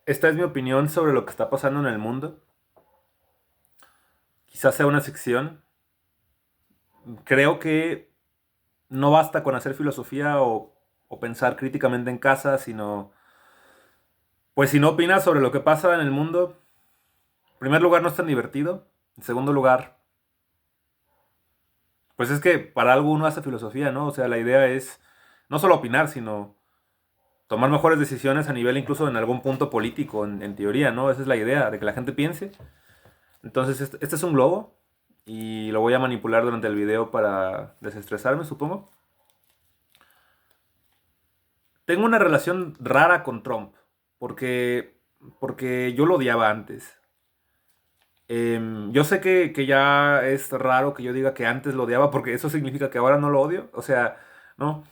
esta es mi opinión sobre lo que está pasando en el mundo. Quizás sea una sección. Creo que no basta con hacer filosofía o pensar críticamente en casa, sino, pues si no opinas sobre lo que pasa en el mundo, en primer lugar no es tan divertido. En segundo lugar, pues es que para algo uno hace filosofía, ¿no? O sea, la idea es no solo opinar, sino tomar mejores decisiones a nivel incluso en algún punto político, en teoría, ¿no? Esa es la idea, de que la gente piense. Entonces, este es un globo y lo voy a manipular durante el video para desestresarme, supongo. Tengo una relación rara con Trump, porque, porque yo lo odiaba antes. Yo sé que ya es raro que yo diga que antes lo odiaba, porque eso significa que ahora no lo odio. O sea, ¿no?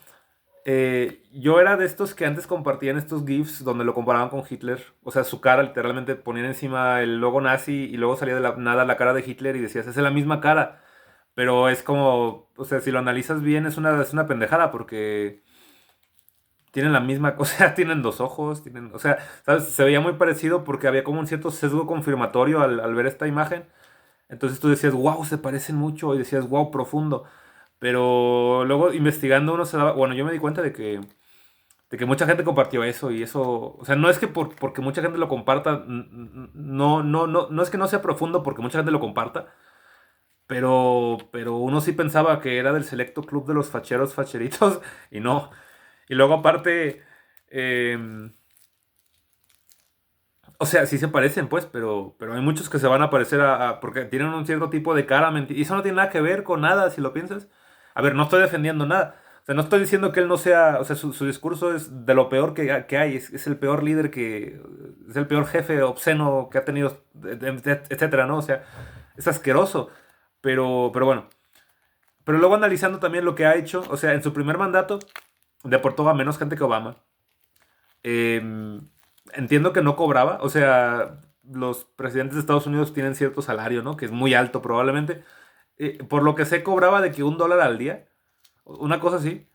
Yo era de estos que antes compartían estos GIFs donde lo comparaban con Hitler. O sea, su cara literalmente ponían encima el logo nazi y luego salía de la nada la cara de Hitler y decías, esa es la misma cara. Pero es como, o sea, si lo analizas bien es una pendejada porque tienen la misma, o sea, tienen dos ojos, tienen, o sea, ¿sabes? Se veía muy parecido porque había como un cierto sesgo confirmatorio al ver esta imagen. Entonces tú decías, wow, se parecen mucho y decías, wow, profundo. Pero luego investigando uno se daba, bueno, yo me di cuenta de que mucha gente compartió eso y eso, o sea, no es que porque mucha gente lo comparta, no es que no sea profundo porque mucha gente lo comparta, pero uno sí pensaba que era del selecto club de los facheros facheritos y no. Y luego aparte, em, o sea, sí se parecen pues, pero hay muchos que se van a parecer porque tienen un cierto tipo de cara, y eso no tiene nada que ver con nada, si lo piensas. A ver, no estoy defendiendo nada. O sea, no estoy diciendo que él no sea, o sea, su discurso es de lo peor que hay, es el peor líder es el peor jefe obsceno que ha tenido, etcétera, ¿no? O sea, es asqueroso. Pero bueno, pero luego analizando también lo que ha hecho, o sea, en su primer mandato deportó a menos gente que Obama. Entiendo que no cobraba, o sea, los presidentes de Estados Unidos tienen cierto salario, ¿no? Que es muy alto probablemente. Por lo que sé, cobraba de que $1 al día, una cosa así.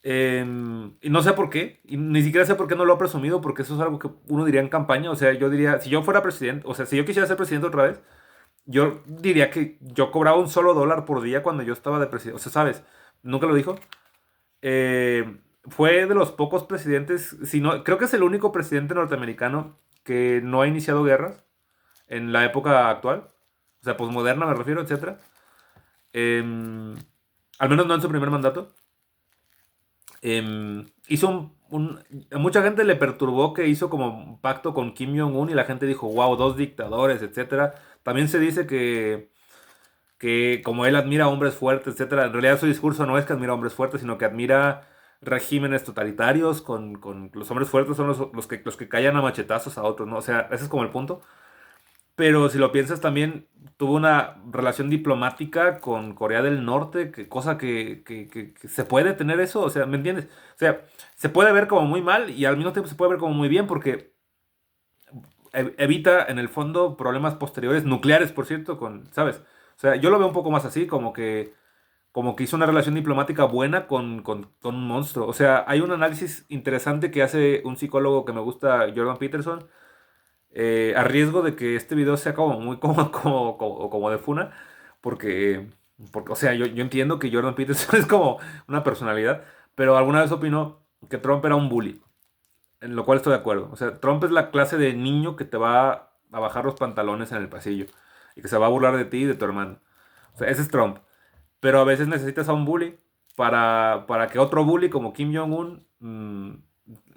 Y no sé por qué, y ni siquiera sé por qué no lo ha presumido, porque eso es algo que uno diría en campaña. O sea, yo diría, si yo fuera presidente, o sea, si yo quisiera ser presidente otra vez, yo diría que yo cobraba un solo dólar por día cuando yo estaba de presidente. O sea, ¿sabes? Nunca lo dijo. Fue de los pocos presidentes, si no, creo que es el único presidente norteamericano que no ha iniciado guerras en la época actual, o sea, posmoderna me refiero, etcétera. Em, Al menos no en su primer mandato. Hizo a mucha gente le perturbó que hizo como un pacto con Kim Jong-un y la gente dijo, wow, dos dictadores, etcétera. También se dice que como él admira a hombres fuertes, etcétera, en realidad su discurso no es que admira a hombres fuertes, sino que admira regímenes totalitarios con los hombres fuertes son los que callan a machetazos a otros, ¿no? O sea, ese es como el punto. Pero si lo piensas también tuvo una relación diplomática con Corea del Norte, cosa que se puede tener eso, o sea, ¿me entiendes? O sea, se puede ver como muy mal y al mismo tiempo se puede ver como muy bien porque evita en el fondo problemas posteriores, nucleares, por cierto, ¿sabes? O sea, yo lo veo un poco más así, como que hizo una relación diplomática buena con un monstruo. O sea, hay un análisis interesante que hace un psicólogo que me gusta, Jordan Peterson, a riesgo de que este video sea como muy como de funa, porque, o sea, yo entiendo que Jordan Peterson es como una personalidad, pero alguna vez opinó que Trump era un bully, en lo cual estoy de acuerdo. O sea, Trump es la clase de niño que te va a bajar los pantalones en el pasillo y que se va a burlar de ti y de tu hermano. O sea, ese es Trump. Pero a veces necesitas a un bully para que otro bully como Kim Jong-un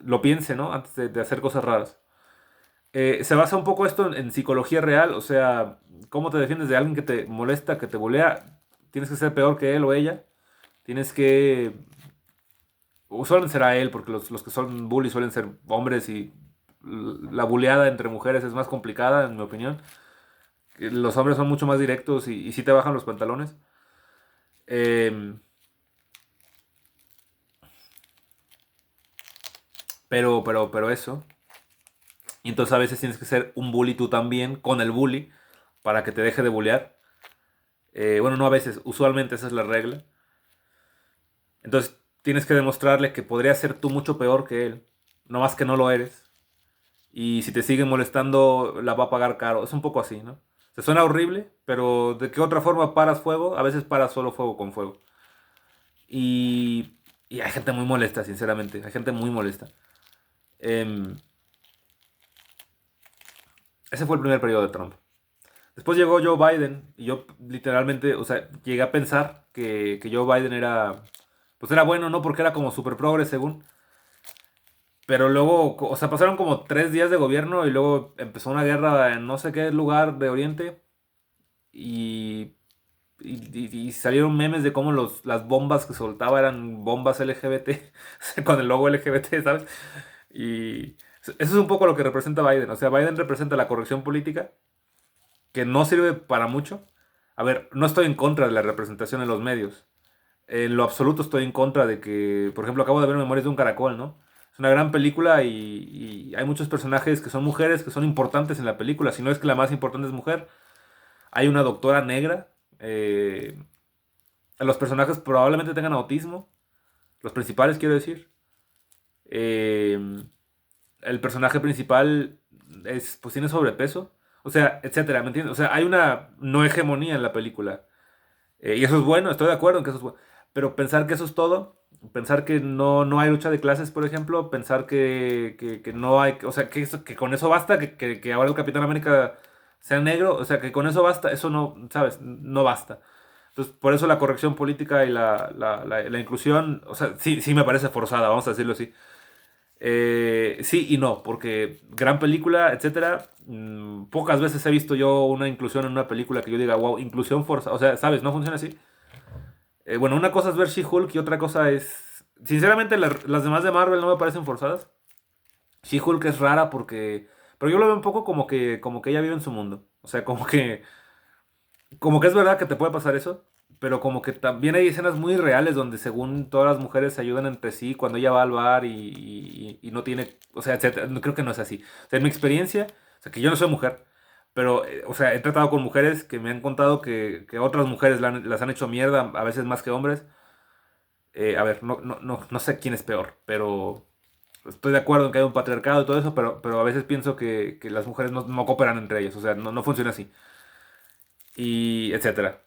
lo piense, ¿no? Antes de hacer cosas raras. Se basa un poco esto en psicología real, o sea, cómo te defiendes de alguien que te molesta, que te bulea. Tienes que ser peor que él o ella. Tienes que... Suelen ser a él, porque los que son bullies suelen ser hombres y la buleada entre mujeres es más complicada, en mi opinión. Los hombres son mucho más directos y sí te bajan los pantalones. Eh, pero eso. Y entonces a veces tienes que ser un bully tú también con el bully para que te deje de bullear. Bueno, no a veces, usualmente esa es la regla. Entonces tienes que demostrarle que podría ser tú mucho peor que él, no más que no lo eres. y si te siguen molestando la va a pagar caro. Es un poco así, ¿no? Se suena horrible, pero ¿de qué otra forma paras fuego? A veces paras solo fuego con fuego. Y, y hay gente muy molesta, sinceramente. Hay gente muy molesta. Em, Ese fue el primer periodo de Trump. Después llegó Joe Biden y yo literalmente, o sea, llegué a pensar que Joe Biden era, pues era bueno, ¿no? Porque era como super progre según. Pero luego, o sea, pasaron como 3 días de gobierno y luego empezó una guerra en no sé qué lugar de Oriente y, y salieron memes de cómo las bombas que soltaba eran bombas LGBT, con el logo LGBT, ¿sabes? Y eso es un poco lo que representa Biden. O sea, Biden representa la corrección política que no sirve para mucho. A ver, no estoy en contra de la representación en los medios. En lo absoluto estoy en contra de que, por ejemplo, acabo de ver Memorias de un Caracol, ¿no? Es una gran película y hay muchos personajes que son mujeres, que son importantes en la película. Si no es que la más importante es mujer. Hay una doctora negra. Los personajes probablemente tengan autismo. Los principales, quiero decir. Eh, el personaje principal pues tiene sobrepeso. O sea, etcétera, ¿me entiendes? O sea, hay una no hegemonía en la película. Y eso es bueno, estoy de acuerdo en que eso es bueno. Pero pensar que eso es todo, pensar que no hay lucha de clases, por ejemplo, pensar que no hay, o sea, que con eso basta, que ahora el Capitán América sea negro, o sea, que con eso basta, eso no, ¿sabes? No basta. Entonces, por eso la corrección política y la inclusión, o sea, sí, sí me parece forzada, vamos a decirlo así. Sí y no, porque gran película, etcétera. Pocas veces he visto yo una inclusión en una película que yo diga, wow, inclusión forzada. O sea, ¿sabes? No funciona así. Bueno, una cosa es ver She-Hulk y otra cosa es. Sinceramente, las demás de Marvel no me parecen forzadas. She-Hulk es rara porque. Pero yo lo veo un poco como que ella vive en su mundo. O sea, como que es verdad que te puede pasar eso, pero como que también hay escenas muy reales donde según todas las mujeres se ayudan entre sí cuando ella va al bar y no tiene, o sea, etcétera. No, creo que no es así. O sea, en mi experiencia, o sea, que yo no soy mujer, pero, o sea, he tratado con mujeres que me han contado que otras mujeres las han hecho mierda, a veces más que hombres. A ver, no sé quién es peor, pero estoy de acuerdo en que hay un patriarcado y todo eso, pero a veces pienso que las mujeres no cooperan entre ellas, o sea, no funciona así, y etcétera.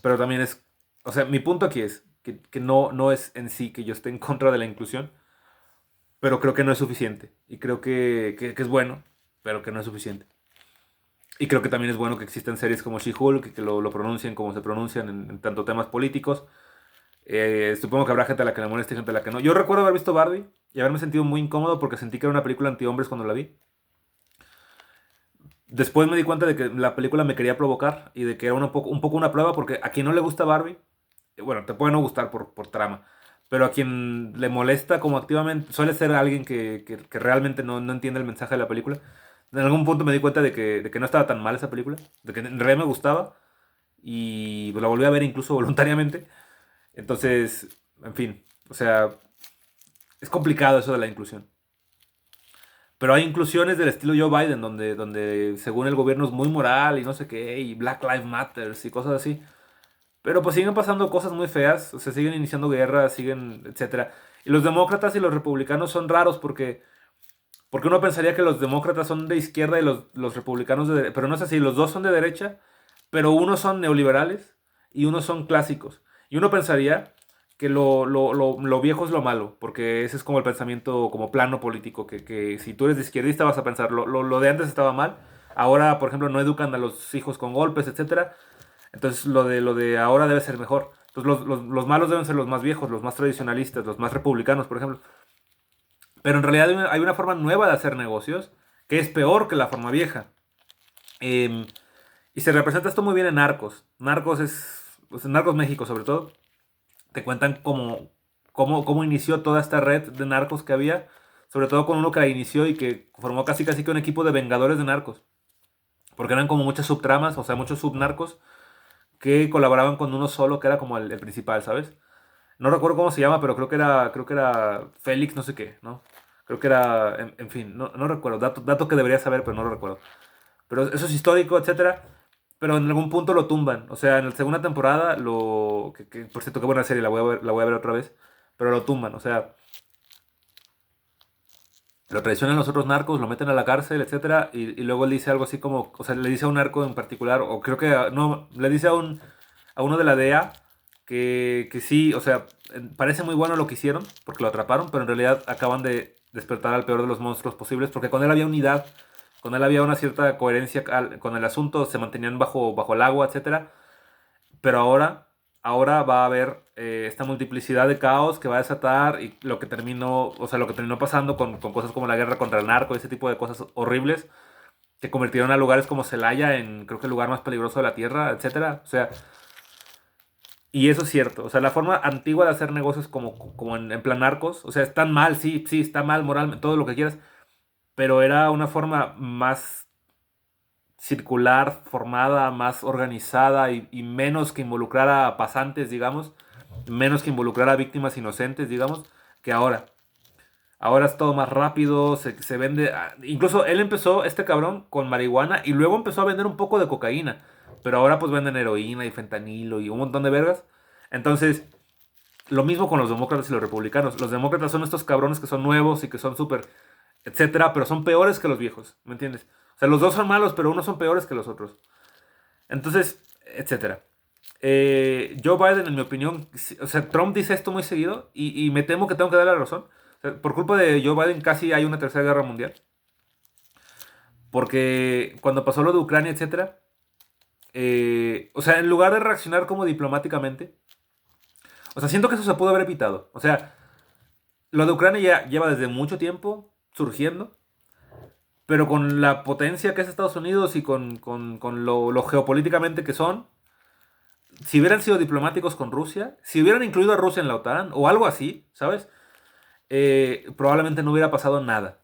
Pero también es, o sea, mi punto aquí es que no es en sí que yo esté en contra de la inclusión, pero creo que no es suficiente. Y creo que es bueno, pero que no es suficiente. Y creo que también es bueno que existan series como She-Hulk, que lo pronuncien como se pronuncian en tanto temas políticos. Supongo que habrá gente a la que le moleste y gente a la que no. Yo recuerdo haber visto Barbie y haberme sentido muy incómodo porque sentí que era una película anti-hombres cuando la vi. Después me di cuenta de que la película me quería provocar y de que era un poco una prueba porque a quien no le gusta Barbie, bueno, te puede no gustar por trama, pero a quien le molesta como activamente, suele ser alguien que realmente no entiende el mensaje de la película. En algún punto me di cuenta de que no estaba tan mal esa película, de que en realidad me gustaba y pues, la volví a ver incluso voluntariamente. Entonces, en fin, o sea, es complicado eso de la inclusión. Pero hay inclusiones del estilo Joe Biden, donde según el gobierno es muy moral y no sé qué, y Black Lives Matter y cosas así. Pero pues siguen pasando cosas muy feas, o sea, siguen iniciando guerras, siguen, etcétera. Y los demócratas y los republicanos son raros porque uno pensaría que los demócratas son de izquierda y los republicanos de derecha, pero no es así, los dos son de derecha, pero unos son neoliberales y unos son clásicos. Y uno pensaría que lo viejo es lo malo, porque ese es como el pensamiento, como plano político, que si tú eres de izquierdista vas a pensar, lo de antes estaba mal, ahora, por ejemplo, no educan a los hijos con golpes, etcétera. Entonces lo de ahora debe ser mejor. Entonces los malos deben ser los más viejos, los más tradicionalistas, los más republicanos, por ejemplo. Pero en realidad hay una forma nueva de hacer negocios que es peor que la forma vieja. Em, y se representa esto muy bien en Narcos. Narcos es, pues en Narcos México sobre todo, te cuentan cómo inició toda esta red de narcos que había, sobre todo con uno que la inició y que formó casi casi que un equipo de vengadores de narcos. Porque eran como muchas subtramas, o sea, muchos subnarcos que colaboraban con uno solo que era como el principal, ¿sabes? No recuerdo cómo se llama, pero creo que era Félix, no sé qué, ¿no? Creo que era, en fin, no recuerdo, dato que debería saber, pero no lo recuerdo. Pero eso es histórico, etcétera. Pero en algún punto lo tumban. O sea, en la segunda temporada, por cierto, qué buena serie, la voy a ver otra vez. Pero lo tumban, o sea, lo traicionan los otros narcos, lo meten a la cárcel, etcétera, y luego él dice algo así como, o sea, le dice a un narco en particular, o creo que, no, le dice a uno de la DEA que sí, o sea, parece muy bueno lo que hicieron, porque lo atraparon, pero en realidad acaban de despertar al peor de los monstruos posibles, porque con él había unidad, con él había una cierta coherencia con el asunto, se mantenían bajo el agua, etcétera, pero ahora va a haber esta multiplicidad de caos que va a desatar y lo que terminó, o sea, lo que terminó pasando con cosas como la guerra contra el narco, ese tipo de cosas horribles que convirtieron a lugares como Celaya en, creo que el lugar más peligroso de la tierra, etcétera. O sea, y eso es cierto. O sea, la forma antigua de hacer negocios como en plan narcos, o sea, están mal, sí, sí, está mal moralmente, todo lo que quieras, pero era una forma más circular, formada, más organizada y menos que involucrara a pasantes, digamos, menos que involucrara a víctimas inocentes, digamos, que ahora. Ahora es todo más rápido, se vende. Incluso él empezó, este cabrón, con marihuana y luego empezó a vender un poco de cocaína. Pero ahora pues venden heroína y fentanilo y un montón de vergas. Entonces, lo mismo con los demócratas y los republicanos. Los demócratas son estos cabrones que son nuevos y que son súper, etcétera, pero son peores que los viejos, ¿me entiendes? O sea, los dos son malos, pero unos son peores que los otros. Entonces, etcétera. Joe Biden, en mi opinión, o sea, Trump dice esto muy seguido y me temo que tengo que darle la razón. O sea, por culpa de Joe Biden casi hay una tercera guerra mundial. Porque cuando pasó lo de Ucrania, etcétera, o sea, en lugar de reaccionar como diplomáticamente, o sea, siento que eso se pudo haber evitado. O sea, lo de Ucrania ya lleva desde mucho tiempo surgiendo, pero con la potencia que es Estados Unidos y con lo geopolíticamente que son, si hubieran sido diplomáticos con Rusia, si hubieran incluido a Rusia en la OTAN o algo así, ¿sabes? Probablemente no hubiera pasado nada.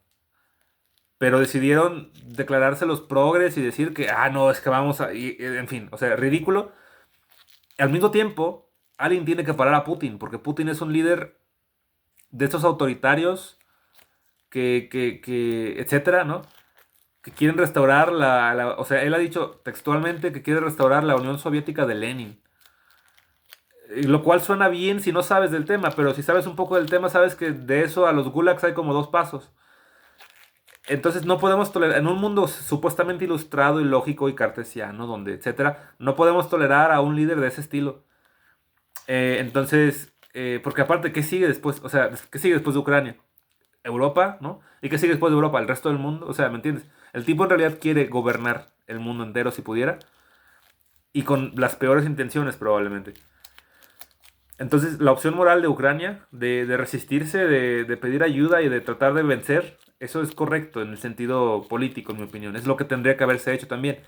Pero decidieron declararse los progres y decir que, no, es que vamos a... en fin, o sea, ridículo. Al mismo tiempo, alguien tiene que parar a Putin, porque Putin es un líder de estos autoritarios etcétera, ¿no? Que quieren restaurar o sea, él ha dicho textualmente que quiere restaurar la Unión Soviética de Lenin. Lo cual suena bien si no sabes del tema, pero si sabes un poco del tema, sabes que de eso a los gulags hay como dos pasos. Entonces no podemos tolerar, en un mundo supuestamente ilustrado y lógico y cartesiano, donde, etcétera, no podemos tolerar a un líder de ese estilo. Porque aparte, ¿qué sigue después? O sea, ¿qué sigue después de Ucrania? Europa, ¿no? ¿Y qué sigue después de Europa? ¿El resto del mundo? O sea, ¿me entiendes? El tipo en realidad quiere gobernar el mundo entero si pudiera, y con las peores intenciones probablemente. Entonces, la opción moral de Ucrania, de resistirse, de pedir ayuda y de tratar de vencer, eso es correcto en el sentido político, en mi opinión. Es lo que tendría que haberse hecho también.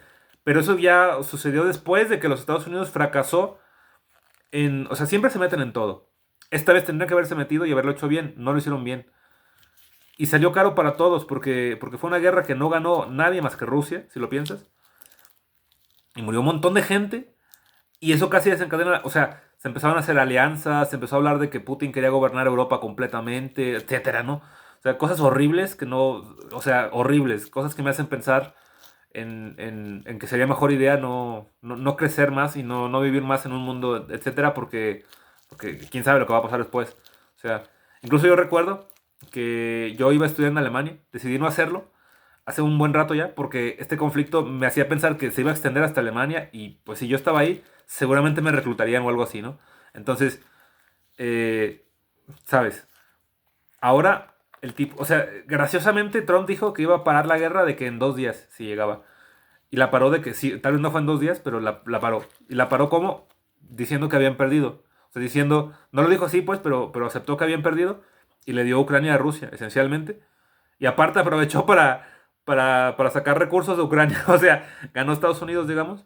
Pero eso ya sucedió después de que los Estados Unidos fracasó en... O sea, siempre se meten en todo. Esta vez tendrían que haberse metido y haberlo hecho bien. No lo hicieron bien. Y salió caro para todos porque fue una guerra que no ganó nadie más que Rusia, si lo piensas. Y murió un montón de gente. Y eso casi desencadena, o sea, se empezaron a hacer alianzas, se empezó a hablar de que Putin quería gobernar Europa completamente, etcétera, ¿no? O sea, cosas horribles que no, o sea, horribles, cosas que me hacen pensar en que sería mejor idea no crecer más y no vivir más en un mundo, etcétera, porque quién sabe lo que va a pasar después. O sea, incluso yo recuerdo que yo iba a estudiar en Alemania, decidí no hacerlo hace un buen rato ya, porque este conflicto me hacía pensar que se iba a extender hasta Alemania y pues si yo estaba ahí, seguramente me reclutarían o algo así, ¿no? Entonces, eh, ¿sabes? Ahora el tipo, o sea, graciosamente Trump dijo que iba a parar la guerra de que en 2 días, si llegaba. Y la paró de que sí, tal vez no fue en 2 días, pero la paró. ¿Y la paró cómo? Diciendo que habían perdido. O sea, diciendo, no lo dijo así pues, pero aceptó que habían perdido y le dio Ucrania a Rusia, esencialmente. Y aparte aprovechó para sacar recursos de Ucrania. O sea, ganó Estados Unidos, digamos,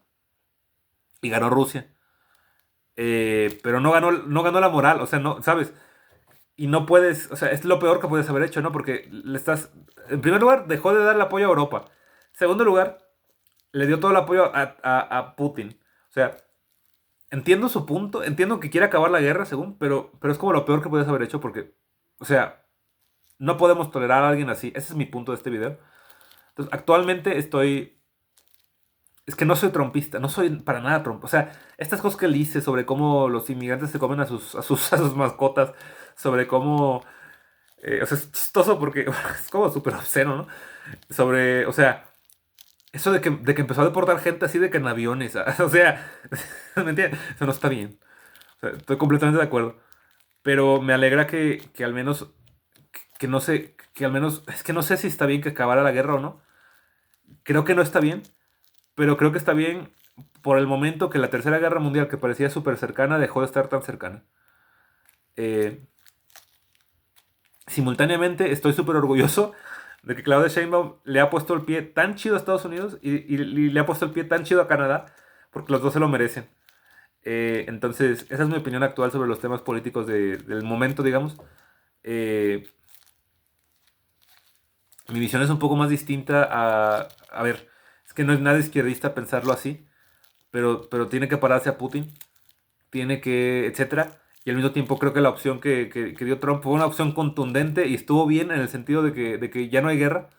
y ganó Rusia. Pero no ganó la moral, o sea, no, ¿sabes? Y no puedes, o sea, es lo peor que puedes haber hecho, ¿no? Porque le estás, en primer lugar, dejó de dar el apoyo a Europa. En segundo lugar, le dio todo el apoyo a Putin. O sea, entiendo su punto, entiendo que quiere acabar la guerra, según, pero es como lo peor que puedes haber hecho porque, o sea, no podemos tolerar a alguien así. Ese es mi punto de este video. Entonces, actualmente estoy... Es que no soy trompista, no soy para nada tromp. O sea, estas cosas que él dice sobre cómo los inmigrantes se comen a sus mascotas, sobre cómo O sea, es chistoso porque es como súper obsceno, ¿no? Sobre, o sea, eso de que empezó a deportar gente así de que en aviones, o sea, ¿me entiendes? Eso no está bien. O sea, estoy completamente de acuerdo. Pero me alegra que al menos, que no sé, que al menos, es que no sé si está bien que acabara la guerra o no. Creo que no está bien, pero creo que está bien por el momento que la Tercera Guerra Mundial, que parecía súper cercana, dejó de estar tan cercana. Eh, Simultáneamente, estoy súper orgulloso de que Claudia Sheinbaum le ha puesto el pie tan chido a Estados Unidos y le ha puesto el pie tan chido a Canadá, porque los dos se lo merecen. Entonces, esa es mi opinión actual sobre los temas políticos del momento, digamos. Eh, Mi visión es un poco más distinta a ver, es que no es nada izquierdista pensarlo así, pero tiene que pararse a Putin, tiene que, etcétera. Y al mismo tiempo creo que la opción que dio Trump fue una opción contundente y estuvo bien en el sentido de que ya no hay guerra,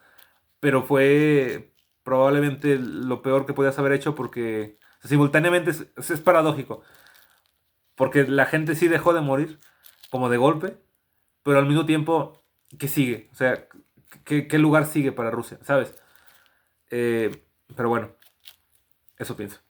pero fue probablemente lo peor que podías haber hecho porque o sea, simultáneamente es paradójico, porque la gente sí dejó de morir como de golpe, pero al mismo tiempo, ¿qué sigue? O sea, ¿qué lugar sigue para Rusia? ¿Sabes? Pero bueno, eso pienso.